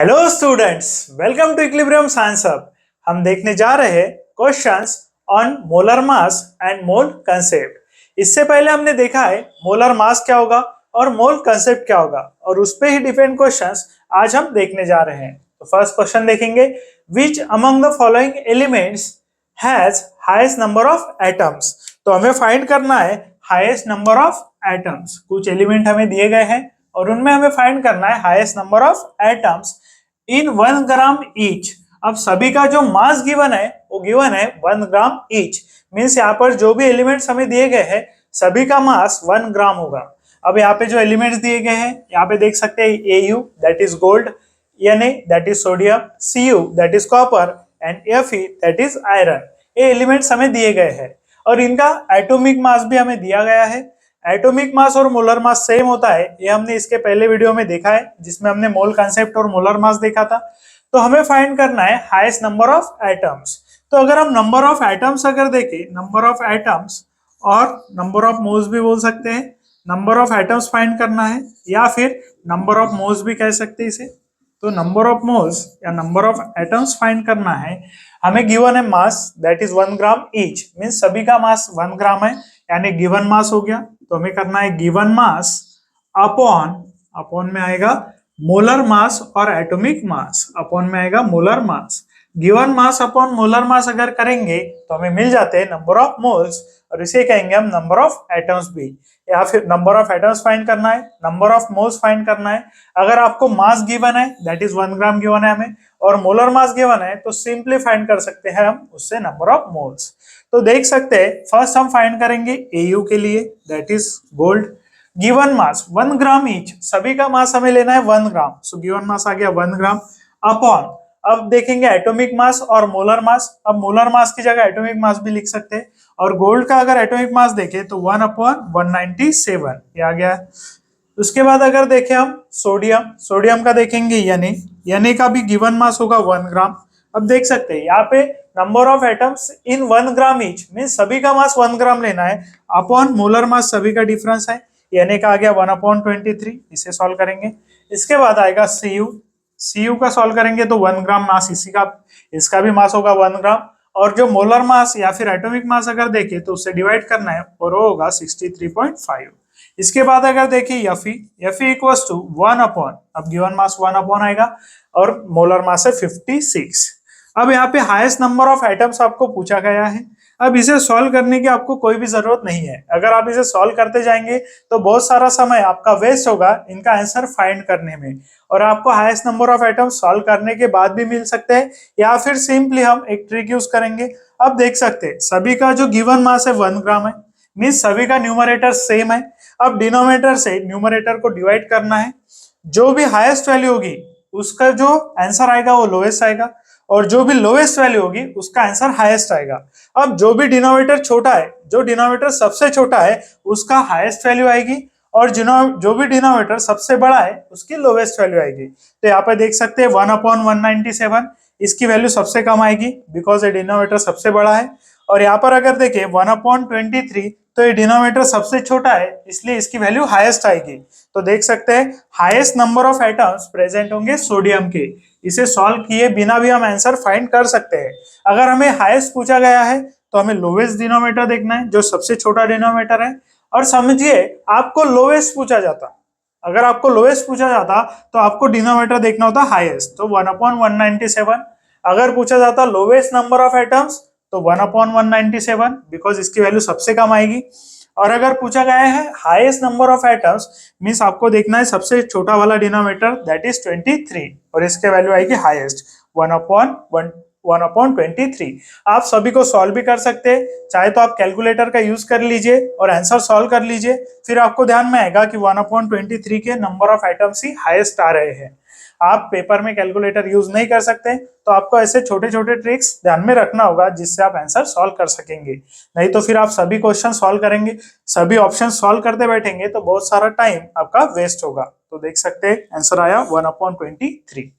Hello students, welcome to equilibrium science hub. हम देखने जा रहे हैं questions on molar mass and mole concept. इससे पहले हमने देखा है मोलर मास क्या होगा और मोल कंसेप्ट क्या होगा, और उस पे ही डिपेंड क्वेश्चंस आज हम देखने जा रहे हैं। तो फर्स्ट क्वेश्चन देखेंगे, which among the following elements has highest number of atoms. तो हमें फाइंड करना है हाईएस्ट नंबर ऑफ एटम्स। कुछ एलिमेंट हमें दिए गए हैं और उनमें हमें फाइंड करना है highest number of atoms in 1 gram each. अब सभी का जो मास गिवन है वो गिवन है 1 ग्राम ईच। मींस यहाँ पर जो भी एलिमेंट्स हमें दिए गए हैं सभी का मास 1 ग्राम होगा। अब यहाँ पे जो एलिमेंट्स दिए गए हैं यहाँ पे देख सकते हैं Au that is gold, Na that is sodium, Cu that is copper and Fe that is iron. ये एलिमेंट्स हमें दिए गए हैं और इनका एटॉमिक मास भी हमें दिया गया है। एटॉमिक मास और मोलर मास सेम होता है, ये हमने इसके पहले वीडियो में देखा है जिसमें हमने मोल कंसेप्ट और मोलर मास देखा था। तो हमें फाइंड करना है हाईएस्ट नंबर ऑफ एटम्स। तो अगर हम नंबर ऑफ एटम्स अगर देखें, नंबर ऑफ एटम्स और नंबर ऑफ मोल्स भी बोल सकते हैं। नंबर ऑफ एटम्स फाइंड करना है या फिर नंबर ऑफ मोल्स भी कह सकते हैं इसे। तो नंबर ऑफ मोल्स या नंबर ऑफ एटम्स फाइंड करना है। हमें गिवन है mass that is 1 gram each, means सभी का मास 1 ग्राम है, यानी गिवन मास हो गया। तो हमें करना है गिवन मास अपॉन में आएगा मोलर मास और एटॉमिक मास, अपॉन में आएगा मोलर मास। गिवन मास अपॉन मोलर मास अगर करेंगे तो हमें मिल जाते हैं नंबर ऑफ मोल्स, और इसे कहेंगे हम नंबर ऑफ एटम्स भी। या फिर नंबर ऑफ एटम्स फाइंड करना है, नंबर ऑफ मोल्स फाइंड करना है। अगर आपको मास गिवन है दैट इज 1 ग्राम गिवन है हमें, और मोलर मास गिवन है तो सिंपली फाइंड कर सकते हैं हम उससे नंबर ऑफ मोल्स। तो देख सकते हैं फर्स्ट हम फाइंड करेंगे Au के लिए that is gold. Given mass 1 gram each, सभी का मास हमें लेना है 1 ग्राम, सो गिवन मास आ गया 1 ग्राम अपॉन। अब देखेंगे एटॉमिक मास और मोलर मास। अब मोलर मास की जगह एटॉमिक मास भी लिख सकते हैं, और गोल्ड का अगर एटॉमिक मास देखें तो 1 अपॉन 197 ये आ गया। उसके बाद अगर देखें हम सोडियम का देखेंगे Na का भी गिवन मास होगा 1 ग्राम। अब देख सकते हैं यहाँ पे number of atoms in 1 gram each, mean सभी का मास 1 ग्राम लेना है अपॉन मोलर मास सभी का डिफरेंस है। Na का आ गया 1 अपॉन 23, इसे सॉल्व करेंगे। इसके बाद आएगा Cu का सॉल्व करेंगे तो 1 ग्राम मास इसका भी मास होगा 1 ग्राम, और जो मोलर मास या फिर एटॉमिक मास अगर देखें तो उससे डिवाइड करना है और वो होगा 63.5। इसके बाद अगर देखिए Fe इक्वल्स टू 1 अपॉन, अब गिवन मास 1 अपॉन आएगा और मोलर मास है 56। अब यहाँ पे हाईएस्ट नंबर ऑफ एटम्स आपको पूछा गया है। अब इसे सॉल्व करने की आपको कोई भी जरूरत नहीं है। अगर आप इसे सॉल्व करते जाएंगे तो बहुत सारा समय आपका वेस्ट होगा इनका आंसर फाइंड करने में, और आपको highest number of atoms solve करने के बाद भी मिल सकते हैं, या फिर सिंपली हम एक ट्रिक यूज करेंगे। अब देख सकते हैं सभी का जो गिवन मास है 1 ग्राम है, मींस सभी का न्यूमरेटर सेम है। अब डिनोमिनेटर से न्यूमरेटर को डिवाइड करना है, जो भी हाईएस्ट वैल्यू होगी उसका जो आंसर आएगा वो लोएस्ट आएगा, और जो भी लोएस्ट वैल्यू होगी उसका आंसर हाईएस्ट आएगा। अब जो भी डिनोमिनेटर छोटा है, जो डिनोमिनेटर सबसे छोटा है उसका हाईएस्ट वैल्यू आएगी, और जो भी डिनोमिनेटर सबसे बड़ा है उसकी लोएस्ट वैल्यू आएगी। तो यहाँ पे देख सकते हैं 1 अपॉन 197, इसकी वैल्यू सबसे कम आएगी बिकॉज ये डिनोमिनेटर सबसे बड़ा है। और यहाँ पर अगर देखें 1 अपॉन 23, तो ये डिनोमिनेटर सबसे छोटा है इसलिए इसकी वैल्यू हाईएस्ट आएगी। तो देख सकते हैं highest number of atoms present होंगे सोडियम के। इसे सॉल्व किए बिना भी हम आंसर फाइंड कर सकते हैं। अगर हमें हाईएस्ट पूछा गया है तो हमें लोवेस्ट डिनोमिनेटर देखना है, जो सबसे छोटा डिनोमिनेटर है। और समझिए आपको लोवेस्ट पूछा जाता, अगर आपको लोवेस्ट पूछा जाता तो आपको डिनोमिनेटर देखना होता हाईएस्ट, तो 1 अपॉन 197। अगर पूछा जाता लोवेस्ट नंबर ऑफ एटम्स तो 1 अपॉन 197 बिकॉज इसकी वैल्यू सबसे कम आएगी। और अगर पूछा गया है highest number of atoms, means आपको देखना है सबसे छोटा वाला डिनोमिनेटर दैट इज 23, और इसके वैल्यू आएगी हाईएस्ट 1 अपॉन 23। आप सभी को सॉल्व भी कर सकते हैं, चाहे तो आप कैलकुलेटर का यूज कर लीजिए और आंसर सॉल्व कर लीजिए, फिर आपको ध्यान में आएगा कि 1 अपॉन 23 के नंबर ऑफ एटम्स ही हाईएस्ट आ रहे हैं। आप पेपर में कैलकुलेटर यूज नहीं कर सकते तो आपको ऐसे छोटे छोटे ट्रिक्स ध्यान में रखना होगा जिससे आप आंसर सॉल्व कर सकेंगे। नहीं तो फिर आप सभी क्वेश्चन सॉल्व करेंगे, सभी ऑप्शन सॉल्व करते बैठेंगे तो बहुत सारा टाइम आपका वेस्ट होगा। तो देख सकते हैं आंसर आया 1 अपॉन 23।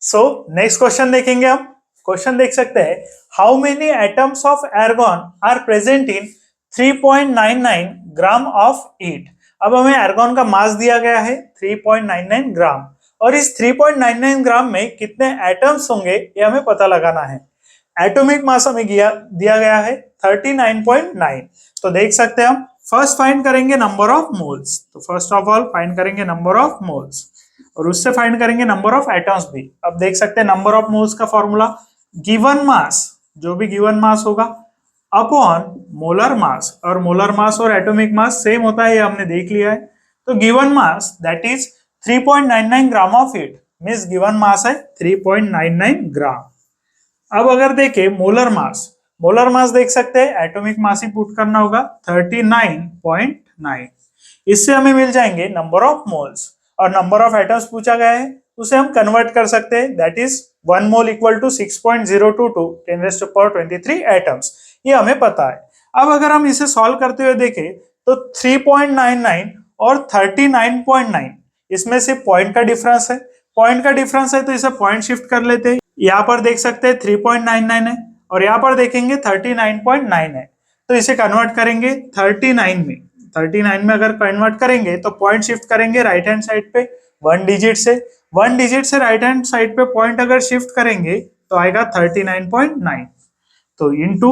सो नेक्स्ट क्वेश्चन देखेंगे हम। क्वेश्चन देख सकते हैं how many atoms of argon are present in 3.99 gram of it. अब हमें आर्गन का मास दिया गया है 3.99 ग्राम और इस 3.99 ग्राम में कितने एटम्स होंगे ये हमें पता लगाना है। एटॉमिक मास हमें दिया गया है 39.9। तो देख सकते हैं हम फर्स्ट फाइंड करेंगे नंबर ऑफ मोल्स। तो फर्स्ट ऑफ ऑल फाइंड करेंगे नंबर ऑफ मोल्स और उससे फाइंड करेंगे नंबर ऑफ एटम्स भी। अब देख सकते हैं नंबर ऑफ मोल्स का फॉर्मूला गिवन मास, जो भी गिवन मास होगा अपॉन मोलर मास, और मोलर मास और एटॉमिक मास सेम होता है ये हमने देख लिया है। तो given mass that is 3.99 gram of it, means given mass है 3.99 ग्राम। अब अगर देखें मोलर मास देख सकते हैं एटॉमिक मास ही पुट करना होगा 39.9। इससे हमें मिल जाएंगे नंबर ऑफ मोल्स और नंबर ऑफ एटम्स पूछा गया है उसे हम कन्वर्ट कर सकते हैं that is 1 mole equal to 6.022 10⁻23 atoms, ये हमें पता है। अब अगर हम इसे सॉल्व करते हुए देखें तो 3.99 और 39.9 इसमें से पॉइंट का डिफरेंस है, तो इसे पॉइंट शिफ्ट कर लेते हैं। यहाँ पर देख सकते हैं 3.99 है और यहाँ पर देखेंगे 39.9 है, तो इसे कन्वर्ट करेंगे 39 में अगर कन्वर्ट करेंगे तो पॉइंट शिफ्ट करेंगे राइट हैंड साइड पे 1 डिजिट से राइट हैंड साइड पे पॉइंट अगर शिफ्ट करेंगे तो आएगा 39.9। तो इंटू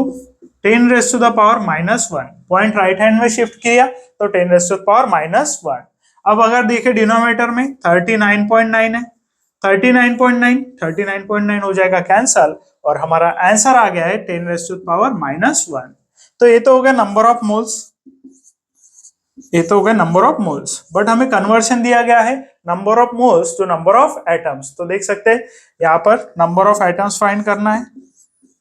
10⁻⁻1 पॉइंट राइट हैंड में शिफ्ट किया तो 10⁻⁻1। अब अगर देखें डिनोमिनेटर में 39.9 है, 39.9 हो जाएगा कैंसल और हमारा आंसर आ गया है 10⁻⁻1। तो ये तो हो गया नंबर ऑफ मोल्स, बट हमें कन्वर्शन दिया गया है number of moles to number of atoms. तो देख सकते हैं यहाँ पर नंबर ऑफ एटम्स फाइंड करना है,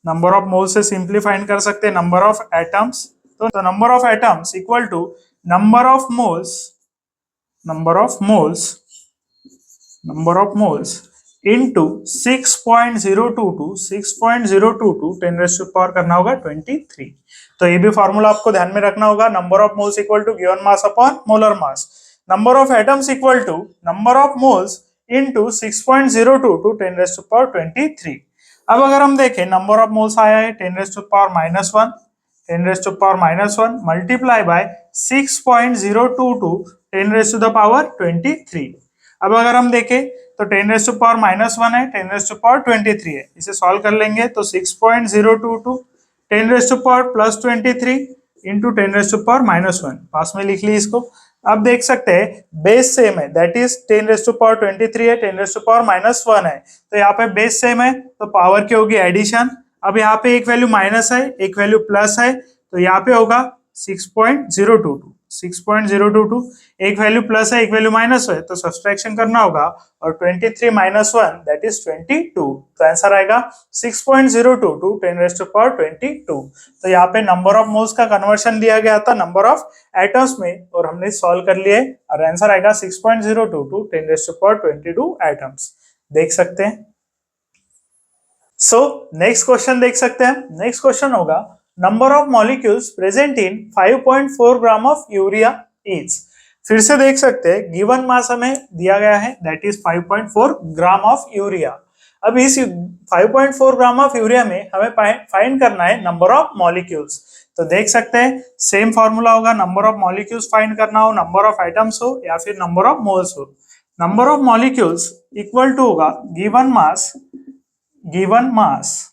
नंबर ऑफ मोल्स से सिंपली फाइंड कर सकते हैं नंबर ऑफ एटम्स। तो number of atoms equal to number of moles into 6.022 10⁻⁻ करना होगा 23। तो ये भी फॉर्मूला आपको ध्यान में रखना होगा, number of moles equal to given mass upon molar mass, number of atoms equal to number of moles into 6.022 10⁻23। अब अगर हम देखें नंबर ऑफ मोल्स आया है 10⁻⁻1 मल्टीप्लाई बाय 6.022 10⁻23। अब अगर हम देखें तो 10⁻⁻1 है 10⁻23 है, इसे सॉल्व कर लेंगे तो 6.022 10⁻+23 इंटू 10⁻⁻1 पास में लिख ली इसको। अब देख सकते हैं बेस सेम है दैट इज 10⁻23 है 10⁻⁻1 है, तो यहाँ पे बेस सेम है तो पावर की होगी एडिशन। अब यहाँ पे एक वैल्यू माइनस है एक वैल्यू प्लस है, तो यहाँ पे होगा 6.022 एक वैल्यू प्लस है एक वैल्यू माइनस है तो सब्सट्रैक्शन करना होगा और 23 माइनस 1 दैट इज 22, तो आंसर आएगा 6.022 10⁻22। तो यहाँ पे नंबर ऑफ मोल्स का कन्वर्शन दिया गया था नंबर ऑफ एटम्स में और हमने सॉल्व कर लिए और आंसर आएगा 6.022 10⁻22 एटम्स। देख सकते हैं। सो नेक्स्ट क्वेश्चन देख सकते हैं, नेक्स्ट क्वेश्चन होगा number of molecules present in 5.4 gram of urea each. फिर से देख सकते हैं गिवन मास हमें दिया गया है that is 5.4 gram of urea. अब इस 5.4 ग्राम ऑफ यूरिया में हमें फाइंड करना है नंबर ऑफ मॉलिक्यूल्स। तो देख सकते हैं सेम फॉर्मूला होगा, नंबर ऑफ मॉलिक्यूल्स फाइंड करना हो, नंबर ऑफ एटम्स हो या फिर नंबर ऑफ मोल्स हो। Number of molecules equal to होगा गिवन मास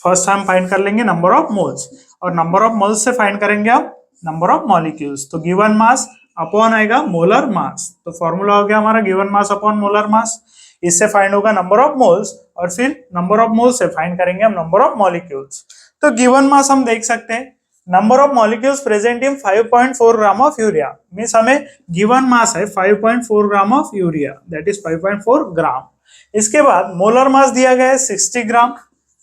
फर्स्ट हम फाइंड कर लेंगे नंबर ऑफ मोल्स और नंबर ऑफ मोल्स से फाइंड करेंगे आप नंबर ऑफ मॉलिक्यूल्स। तो गिवन मास अपॉन आएगा मोलर मास, तो फॉर्मूला हो गया हमारा given mass upon molar mass. इससे फाइंड होगा नंबर ऑफ मोल्स और फिर नंबर ऑफ मोल्स से फाइंड करेंगे हम नंबर ऑफ मॉलिक्यूल्स। तो गिवन मास हम देख सकते हैं number of molecules present in 5.4 gram of urea, means हमें गिवन मास है 5.4 gram of urea that is 5.4 ग्राम। इसके बाद मोलर मास दिया गया है 60 ग्राम,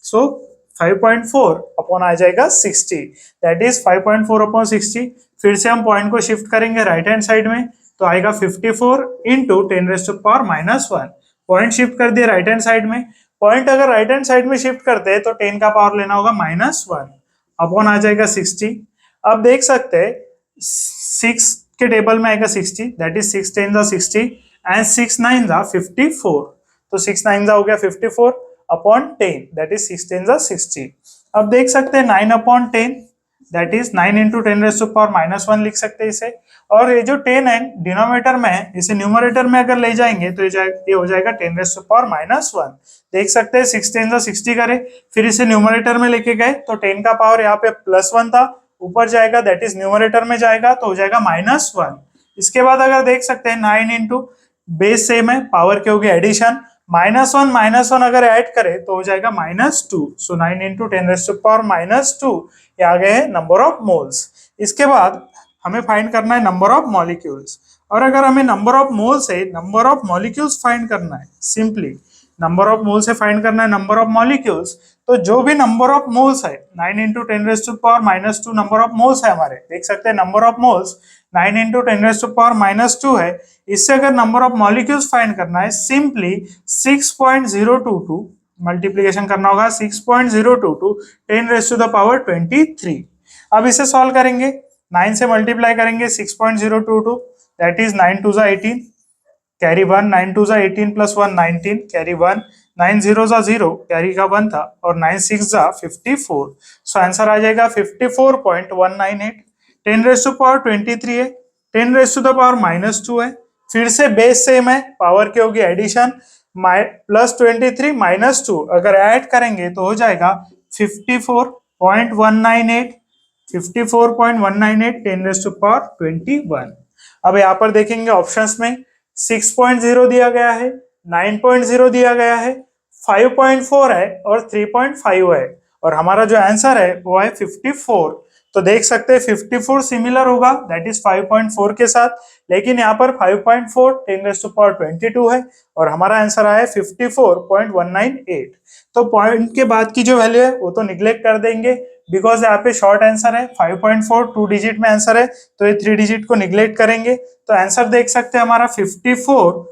सो 5.4 अपॉन आ जाएगा 60 दैट इज 5.4 अपॉन 60। फिर से हम पॉइंट को शिफ्ट करेंगे राइट हैंड साइड में तो आएगा 54 इंटू 10⁻⁻1। पॉइंट शिफ्ट कर दिया राइट हैंड साइड में, पॉइंट अगर राइट हैंड साइड में शिफ्ट करते हैं तो 10 का पावर लेना होगा -1 अपॉन आ जाएगा 60। अब देख सकते हैं 6 के टेबल में आएगा 60 दैट इज 6 10 60 एंड 6 9 54, तो 6 9 हो गया 54 अपॉन 10 दैट इज 6 10 60। अब देख सकते हैं 9 अपॉन 10 दैट इज 9 इंटू 10⁻⁻1 लिख सकते हैं इसे। और ये जो 10 है डिनोमिनेटर में है, इसे न्यूमरेटर में अगर ले जाएंगे तो ये हो जाएगा 10⁻⁻1। देख सकते हैं 6 10 60 करे, फिर इसे न्यूमरेटर में लेके गए तो 10 का पावर यहाँ पे +1 था, ऊपर जाएगा दैट इज न्यूमरेटर में जाएगा तो हो जाएगा -1। इसके बाद अगर देख सकते हैं 9 इंटू बेस सेम है, पावर के होगी एडिशन, -1 अगर ऐड करे तो हो जाएगा -2। सो 9 इंटू 10⁻⁻2 ये आ गए हैं नंबर ऑफ मोल्स। इसके बाद हमें फाइंड करना है नंबर ऑफ मॉलिक्यूल्स। और अगर हमें नंबर ऑफ मोल से नंबर ऑफ मॉलिक्यूल्स फाइंड करना है, सिंपली नंबर ऑफ मोल से फाइंड करना है नंबर ऑफ मॉलिक्यूल्स, तो जो भी नंबर ऑफ मोल्स है 9 इंटू 10⁻⁻2 नंबर ऑफ मोल्स है हमारे, देख सकते हैं नंबर ऑफ मोल्स 9 इंटू 10⁻⁻2 है। इससे अगर नंबर ऑफ मॉलिक्यूल्स फाइंड करना है, सिंपली 6.022 मल्टीप्लीकेशन करना होगा, 6.022 10⁻23। अब इसे सॉल्व करेंगे, 9 से मल्टीप्लाई करेंगे 6.022 that is 9 2 18 carry 1, 9 2 18 plus 1 19 carry 1, 9 0 0 carry का 1 था और 9 6 54। सो आंसर आ जाएगा 54.198। 10⁻23 है, 10⁻⁻2 है, फिर से बेस सेम है, पावर की होगी एडिशन, +23 -2 अगर ऐड करेंगे तो हो जाएगा 54.198। 54.198 10⁻21। अब यहाँ पर देखेंगे ऑप्शंस में 6.0 दिया गया है, 9.0 दिया गया है, 5.4 है और 3.5 है, और हमारा जो आंसर है वो है 54। तो देख सकते हैं 54 सिमिलर होगा दैट इज 5.4 के साथ, लेकिन यहाँ पर 5.4 10⁻22 है और हमारा आंसर आया 54.198। तो पॉइंट के बाद की जो वैल्यू है वो तो निग्लेक्ट कर देंगे, बिकॉज यहाँ पे शॉर्ट आंसर है 5.4, 2 डिजिट में आंसर है तो ये 3 डिजिट को निग्लेक्ट करेंगे। तो आंसर देख सकते हैं हमारा 54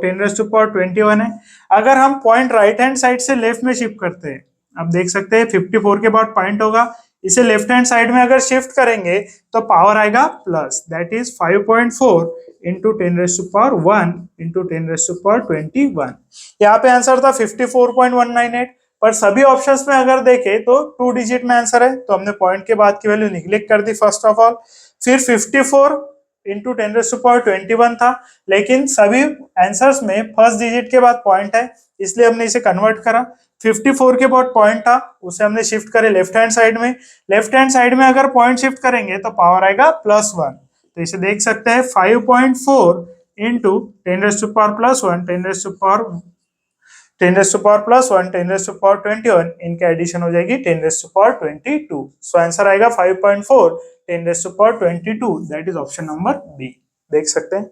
10⁻21 है। अगर हम पॉइंट राइट हैंड साइड से लेफ्ट में शिफ्ट करते हैं, अब देख सकते हैं 54 के बाद पॉइंट होगा, इसे लेफ्ट हैंड साइड में अगर शिफ्ट करेंगे तो पावर आएगा plus, that is 5.4 into 10⁻1 into 10⁻21। यहाँ पे आंसर था 54.198, पर सभी ऑप्शंस में अगर देखें तो 2 डिजिट में आंसर है, तो हमने पॉइंट के बाद की वैल्यू निग्लेक्ट कर दी फर्स्ट ऑफ ऑल। फिर 54 इंटू 10⁻21 था, लेकिन सभी आंसर्स में फर्स्ट डिजिट के बाद पॉइंट है, इसलिए हमने इसे कन्वर्ट करा। 54 के बाद पॉइंट था, उसे हमने शिफ्ट करे लेफ्ट हैंड साइड में। लेफ्ट हैंड साइड में अगर पॉइंट शिफ्ट करेंगे तो पावर आएगा +1। तो इसे देख सकते हैं 5.4 इंटू 10⁻+1 10⁻+1 10⁻21, इनके एडिशन हो जाएगी 10⁻22। सो आंसर आएगा 5.4 10⁻22, that is option number B. देख सकते हैं।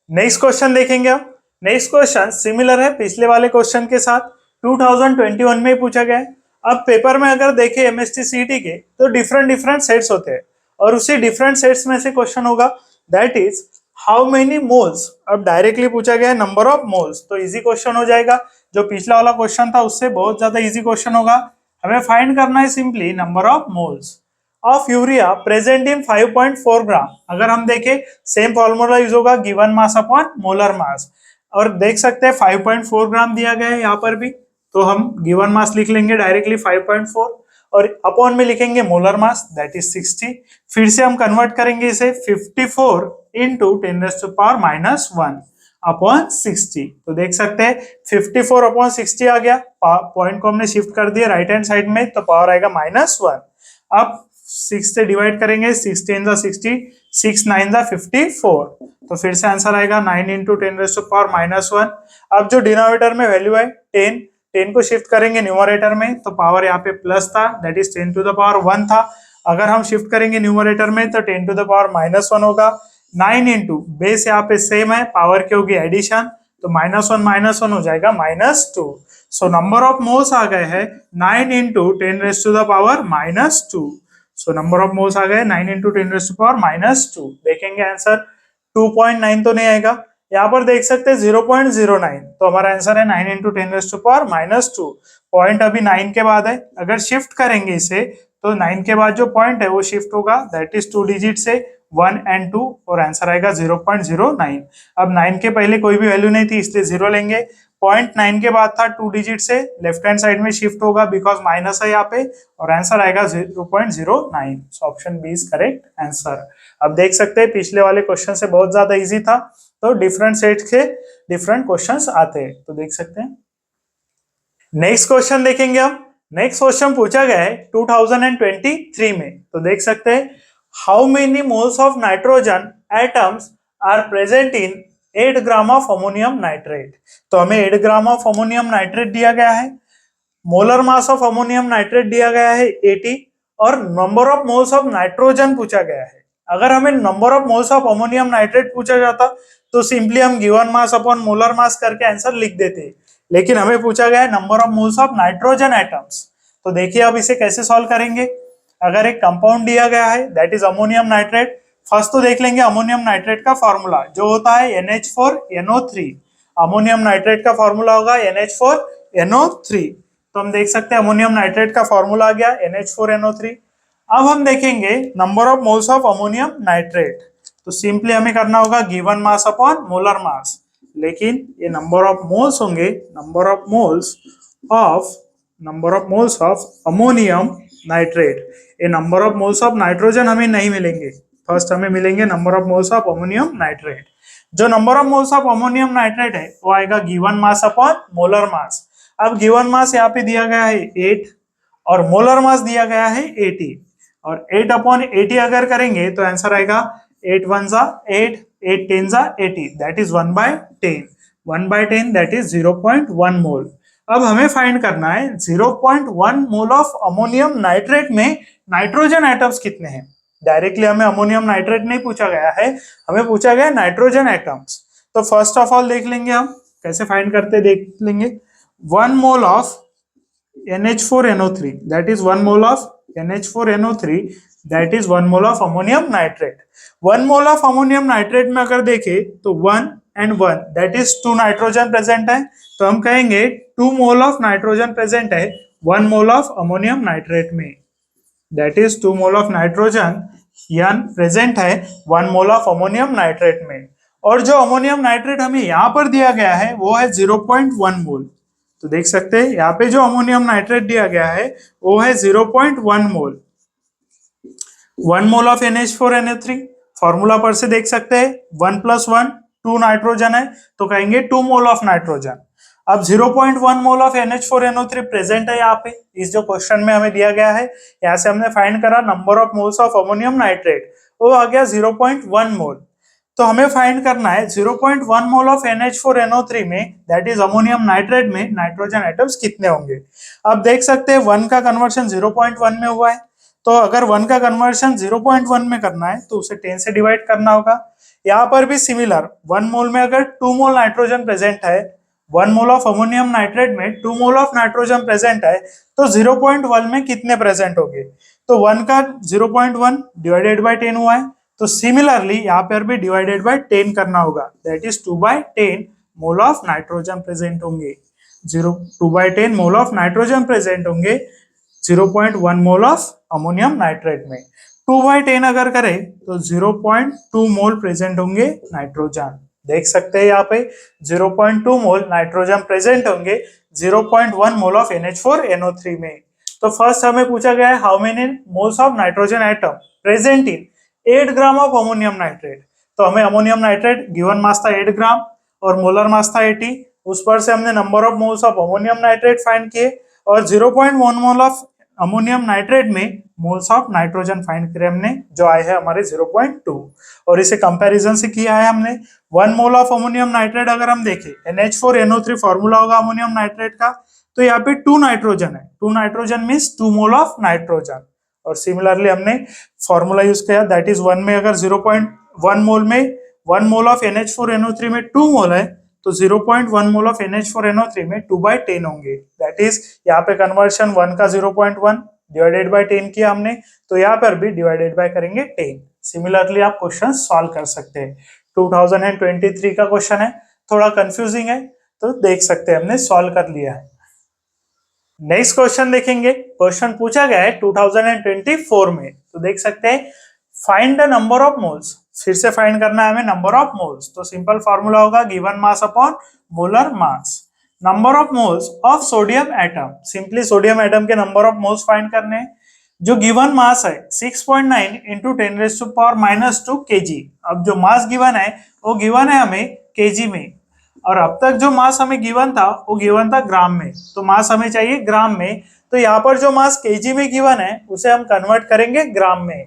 नेक्स्ट क्वेश्चन देखेंगे अब। नेक्स्ट क्वेश्चन सिमिलर है पिछले वाले क्वेश्चन के साथ, 2021 में ही पूछा गया है। अब पेपर में अगर देखें एमएसटी सीईटी के तो डिफरेंट सेट्स होते हैं और उसी डिफरेंट सेट्स में से क्वेश्चन होगा, that is how many moles. अब डायरेक्टली पूछा गया है नंबर ऑफ मोल्स, तो इजी क्वेश्चन हो जाएगा। जो पिछला वाला क्वेश्चन था उससे बहुत ज्यादा इजी क्वेश्चन होगा। हमें फाइंड करना है simply number of moles of urea present in 5.4 ग्राम। अगर हम देखें सेम फॉर्मूला यूज होगा, गिवन मास अपॉन मोलर मास, और देख सकते हैं 5.4 ग्राम दिया गया है यहाँ पर भी, तो हम गिवन मास लिख लेंगे डायरेक्टली 5.4 और अपॉन में लिखेंगे मोलर मास दैट इज 60। फिर से हम कन्वर्ट करेंगे इसे 54 इंटू 10⁻⁻1 अपॉन 60। तो देख सकते हैं 54 अपॉन 60 आ गया, पॉइंट को हमने शिफ्ट कर दिया राइट हैंड साइड में, तो पावर आएगा -1। अब 6 से डिवाइड करेंगे, 6 10 60, 6 9 54। तो फिर से आंसर आएगा 9 इंटू 10⁻⁻1। अब जो डिनोमिनेटर में वैल्यू है 10 को शिफ्ट करेंगे न्यूमरेटर में, तो पावर यहाँ पे प्लस था दैट इज 10⁻1 था। अगर हम शिफ्ट करेंगे न्यूमरेटर में तो 10⁻−1 होगा। 9 इंटू बेस यहाँ पे सेम है, पावर की होगी एडिशन, तो -1 हो जाएगा -2। सो नंबर ऑफ मोल्स आ गए हैं 9 into 10⁻⁻2। So number of moles आ गए 9 इंटू 10⁻⁻2। देखेंगे आंसर 2.9 तो नहीं आएगा, यहाँ पर देख सकते हैं 0.09, तो हमारा आंसर है 9 इंटू 10⁻⁻2। पॉइंट अभी 9 के बाद है, अगर शिफ्ट करेंगे इसे तो 9 के बाद जो पॉइंट है वो शिफ्ट होगा दैट इज 2 डिजिट से 1 and 2 और आंसर आएगा 0.09। अब 9 के पहले कोई भी वैल्यू नहीं थी इसलिए 0 लेंगे, 0.9 के बाद था 2 डिजिट से लेफ्ट हैंड साइड में शिफ्ट होगा बिकॉज माइनस है यहाँ पे, और आंसर आएगा 0.09। So option B is correct answer. अब देख सकते हैं पिछले वाले क्वेश्चन से बहुत ज्यादा इजी था, तो डिफरेंट सेट के डिफरेंट क्वेश्चंस आते हैं, तो देख सकते हैं। नेक्स्ट क्वेश्चन देखेंगे हम। नेक्स्ट क्वेश्चन पूछा गया है 2023 में, तो देख सकते हैं how many moles of nitrogen atoms are present in 8 gram of ammonium nitrate. तो हमें 8 ग्राम ऑफ अमोनियम नाइट्रेट दिया गया है, molar mass of ammonium nitrate दिया गया है 80, और number of moles of nitrogen पूछा गया है। अगर हमें number of moles of ammonium nitrate पूछा जाता तो सिंपली हम गिवन मास अपॉन मोलर मास करके आंसर लिख देते, लेकिन हमें पूछा गया है number of moles of nitrogen atoms. तो देखिए अब इसे कैसे सॉल्व करेंगे। अगर एक कंपाउंड दिया गया है that is ammonium nitrate, first तो देख लेंगे अमोनियम नाइट्रेट का फॉर्मूला जो होता है NH4NO3। अमोनियम नाइट्रेट का फॉर्मूला होगा NH4NO3। तो हम देख सकते हैं अमोनियम नाइट्रेट का फॉर्मूला आ गया NH4NO3। अब हम देखेंगे number of moles of ammonium nitrate, तो सिंपली हमें करना होगा given mass upon molar mass, लेकिन ये नंबर ऑफ मोल्स होंगे number of moles of ammonium nitrate. ये number of moles of nitrogen हमें नहीं मिलेंगे, फर्स्ट हमें मिलेंगे number of moles of ammonium nitrate. जो number of moles of ammonium nitrate है वो आएगा गिवन मास अपॉन मोलर मास। अब गिवन मास यहाँ पे दिया गया है 8 और मोलर मास दिया गया है 80, और 8 अपॉन 80 अगर करेंगे तो आंसर आएगा 8 1 जा 8, 8 10 जा 80, दैट इज 1/10। 1/10 दैट इज 0.1 मोल। अब हमें फाइंड करना है 0.1 मोल ऑफ अमोनियम नाइट्रेट में नाइट्रोजन एटम्स कितने हैं। डायरेक्टली हमें अमोनियम नाइट्रेट नहीं पूछा गया है, हमें पूछा गया नाइट्रोजन एटम्स। तो फर्स्ट ऑफ ऑल देख लेंगे हम कैसे फाइंड करते, देख लेंगे 1 mole of NH4NO3 that is 1 mole of NH4NO3 that is 1 mole of ammonium nitrate। 1 mole of ammonium nitrate में अगर देखें तो 1 and 1 that is 2 nitrogen present है, तो हम कहेंगे 2 मोल ऑफ नाइट्रोजन प्रेजेंट है 1 मोल ऑफ अमोनियम नाइट्रेट में, that is 2 mole of nitrogen N present है 1 मोल ऑफ अमोनियम नाइट्रेट में। और जो अमोनियम नाइट्रेट हमें यहाँ पर दिया गया है वो है 0.1 मोल। तो देख सकते हैं यहाँ पे जो अमोनियम नाइट्रेट दिया गया है वो है 0.1 मोल। 1 मोल ऑफ NH4NO3 फॉर्मूला पर से देख सकते हैं 1 + 1 2 नाइट्रोजन है, तो कहेंगे 2 मोल ऑफ नाइट्रोजन। अब 0.1 मोल ऑफ NH4NO3 प्रेजेंट है यहाँ पे इस जो क्वेश्चन में हमें दिया गया है। यहाँ से हमने फाइंड करा number of moles of ammonium nitrate, वो आ गया 0.1 मोल। तो हमें फाइंड करना है 0.1 मोल ऑफ NH4NO3 में दैट इज अमोनियम नाइट्रेट में नाइट्रोजन एटम्स कितने होंगे। अब देख सकते हैं 1 का कन्वर्शन 0.1 में हुआ है, तो अगर 1 का कन्वर्शन 0.1 में करना है तो उसे 10 से डिवाइड करना होगा। यहाँ पर भी सिमिलर 1 मोल में अगर 2 मोल नाइट्रोजन प्रेजेंट है, 1 मोल ऑफ अमोनियम नाइट्रेट में 2 मोल ऑफ नाइट्रोजन प्रेजेंट है, तो 0.1 में कितने प्रेजेंट होंगे। तो 1 का 0.1 डिवाइडेड बाई 10 हुआ है, तो सिमिलरली यहाँ पर भी डिवाइडेड बाय 10 करना होगा, that is 2/10 mole of nitrogen present होंगे। 2/10 मोल ऑफ नाइट्रोजन प्रेजेंट होंगे 0.1 मोल ऑफ अमोनियम नाइट्रेट में। 2/10 अगर करें तो 0.2 मोल प्रेजेंट होंगे नाइट्रोजन। देख सकते हैं यहाँ पे 0.2 मोल नाइट्रोजन प्रेजेंट होंगे 0.1 मोल ऑफ NH4NO3 में। तो फर्स्ट हमें पूछा गया है how many moles of nitrogen atom present in 8 gram of ammonium nitrate. तो हमें अमोनियम नाइट्रेट गिवन मास था 8 ग्राम और मोलर मास था 80, उस पर से हमने number of moles of ammonium nitrate find किए और 0.1 मोल ऑफ अमोनियम नाइट्रेट में मोल्स ऑफ नाइट्रोजन फाइंड करे हमने, जो आए हैं हमारे 0.2, और इसे कंपैरिजन से किया है हमने। 1 मोल ऑफ अमोनियम नाइट्रेट अगर हम देखें NH4NO3 फॉर्मूला होगा अमोनियम नाइट्रेट का, तो यहाँ पे 2 नाइट्रोजन है, 2 nitrogen means 2 mole of nitrogen. और सिमिलरली हमने फॉर्मूला यूज किया दैट इज 1 में अगर 0.1 मोल में 1 मोल ऑफ NH4NO3 में 2 मोल है, तो 0.1 मोल ऑफ NH4NO3 में 2/10 होंगे, दैट इज यहाँ पे कन्वर्शन 1 का 0.1 डिवाइडेड बाय 10 किया हमने, तो यहाँ पर भी डिवाइडेड बाय करेंगे 10। सिमिलरली आप क्वेश्चन सॉल्व कर सकते हैं। 2023 का क्वेश्चन है, थोड़ा कंफ्यूजिंग है, तो देख सकते हैं हमने सॉल्व कर लिया है। नेक्स्ट क्वेश्चन देखेंगे, क्वेश्चन पूछा गया है 2024 में, तो देख सकते हैं find the number of moles. फिर से फाइंड करना है हमें नंबर ऑफ मोल्स, तो सिंपल फॉर्मूला होगा given mass upon molar mass. Number of moles of sodium atom, simply sodium atom के नंबर ऑफ मोल्स फाइंड करने हैं। जो गिवन मास है 6.9 इंटू 10⁻⁻² kg। अब जो मास गिवन है वो गिवन है हमें केजी में, और अब तक जो मास हमें गिवन था वो गिवन था ग्राम में, तो मास हमें चाहिए ग्राम में। तो यहाँ पर जो मास केजी में गिवन है उसे हम कन्वर्ट करेंगे ग्राम में।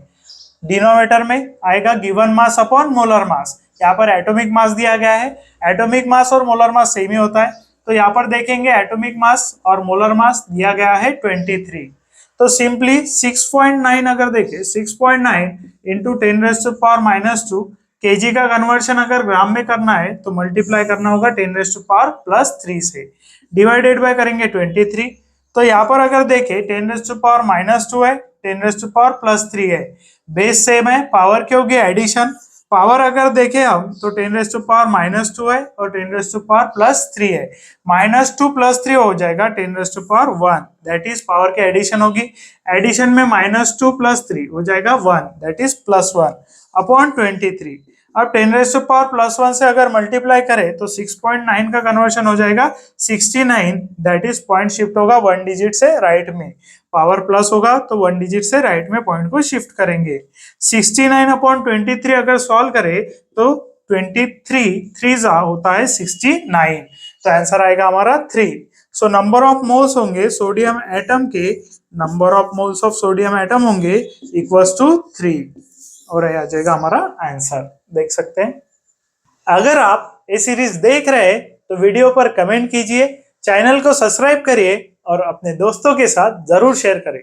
डिनोमिनेटर में आएगा गिवन मास अपॉन मोलर मास। यहाँ पर एटॉमिक मास दिया गया है, एटॉमिक मास और मोलर मास सेम ही होता है, तो यहाँ पर देखेंगे एटॉमिक मास और मोलर मास दिया गया है 23। तो सिंपली 6.9 अगर देखें 6.9 इंटू 10⁻⁻² केजी का कन्वर्शन अगर ग्राम में करना है तो मल्टीप्लाई करना होगा 10⁻+3 से, डिवाइडेड बाय करेंगे 23। तो यहाँ पर अगर देखें 10⁻⁻² है, 10⁻+3 है, बेस सेम है, पावर क्या होगी एडिशन। पावर अगर देखें हम तो 10⁻⁻² है और 10⁻+3 है, -2 + 3 हो जाएगा 10⁻1, दैट इज पावर की एडिशन होगी। एडिशन में -2 + 3 हो जाएगा 1, दैट इज +1 अपॉन 23। अब 10⁻+1 से अगर मल्टीप्लाई करें तो 6.9 का कन्वर्शन हो जाएगा 69, दैट इज पॉइंट शिफ्ट होगा 1 डिजिट से राइट में, पावर प्लस होगा तो 1 डिजिट से राइट में पॉइंट को शिफ्ट करेंगे। 69/23 अगर सॉल्व करें तो 23 होता है 69, तो आंसर आएगा हमारा 3। सो नंबर ऑफ मोल्स होंगे सोडियम एटम के, number of moles of sodium atom होंगे इक्वल्स टू 3, और आ जाएगा हमारा आंसर। देख सकते हैं। अगर आप ये सीरीज देख रहे हैं तो वीडियो पर कमेंट कीजिए, चैनल को सब्सक्राइब करिए और अपने दोस्तों के साथ जरूर शेयर करें।